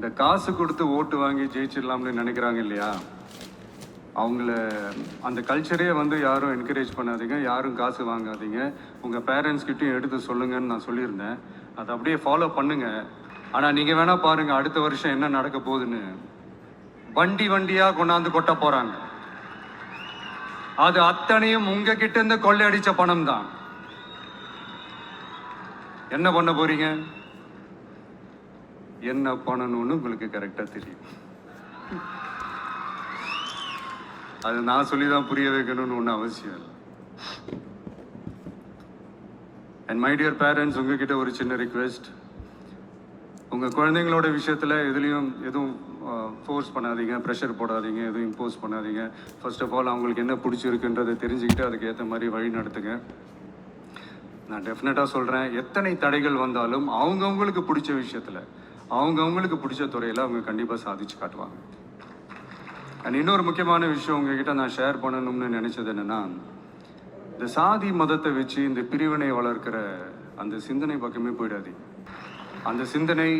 இந்த காசு கொடுத்து ஓட்டு வாங்கி ஜெயிச்சிடலாம்னு நினைக்கிறாங்க இல்லையா, அவங்கள அந்த கல்ச்சரே வந்து யாரும் என்கரேஜ் பண்ணாதீங்க, யாரும் காசு வாங்காதீங்க, உங்கள் பேரண்ட்ஸ்கிட்டையும் எடுத்து சொல்லுங்கன்னு நான் சொல்லியிருந்தேன். அதை அப்படியே ஃபாலோ பண்ணுங்க. ஆனால் நீங்கள் வேணா பாருங்க அடுத்த வருஷம் என்ன நடக்க போகுதுன்னு. வண்டி வண்டியாக கொண்டாந்து கொட்ட போகிறாங்க. அது அத்தனையும் உங்ககிட்ட இருந்து கொள்ளையடிச்ச பணம் தான். என்ன பண்ண போறீங்க? என்ன பண்ணணும்னு உங்களுக்கு கரெக்டாக தெரியும். அது நான் சொல்லி தான் புரிய வைக்கணும்னு ஒன்றும் அவசியம் இல்லை. அண்ட் மை டியர் பேரண்ட்ஸ், உங்ககிட்ட ஒரு சின்ன ரிக்வெஸ்ட். உங்கள் குழந்தைங்களோட விஷயத்தில் எதுவும் ஃபோர்ஸ் பண்ணாதீங்க, ப்ரெஷர் போடாதீங்க, எதுவும் இம்போஸ் பண்ணாதீங்க. ஃபர்ஸ்ட் ஆஃப் ஆல் அவங்களுக்கு என்ன பிடிச்சிருக்குன்றதை தெரிஞ்சுக்கிட்டு அதுக்கு ஏற்ற மாதிரி வழி நடத்துங்க. நான் டெஃபினட்டாக சொல்கிறேன், எத்தனை தடைகள் வந்தாலும் அவங்கவுங்களுக்கு பிடிச்ச விஷயத்தில், அவங்கவுங்களுக்கு பிடிச்ச துறையில் அவங்க கண்டிப்பாக சாதிச்சு காட்டுவாங்க. அண்ட் இன்னொரு முக்கியமான விஷயம் உங்ககிட்ட நான் ஷேர் பண்ணணும்னு நினச்சது என்னென்னா, இந்த சாதி மதத்தை வச்சு இந்த பிரிவினை வளர்க்கிற அந்த சிந்தனை பக்கமே போயிடாதீங்க. அந்த சிந்தனை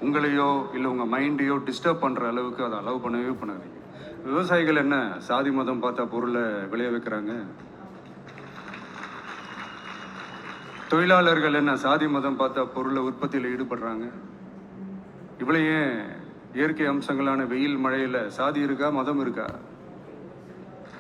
உங்களையோ இல்லை உங்கள் மைண்டையோ டிஸ்டர்ப் பண்ணுற அளவுக்கு அதை அலோவ் பண்ணவே பண்ணாதீங்க. விவசாயிகள் என்ன சாதி மதம் பார்த்தா பொருளை விளைய வைக்கிறாங்க? தொழிலாளர்கள் என்ன சாதி மதம் பார்த்தா பொருளை உற்பத்தியில் ஈடுபடுறாங்க? இவ்வளோ ஏன் இயற்கை அம்சங்களான வெயில் மழையில் சாதி இருக்கா, மதம் இருக்கா?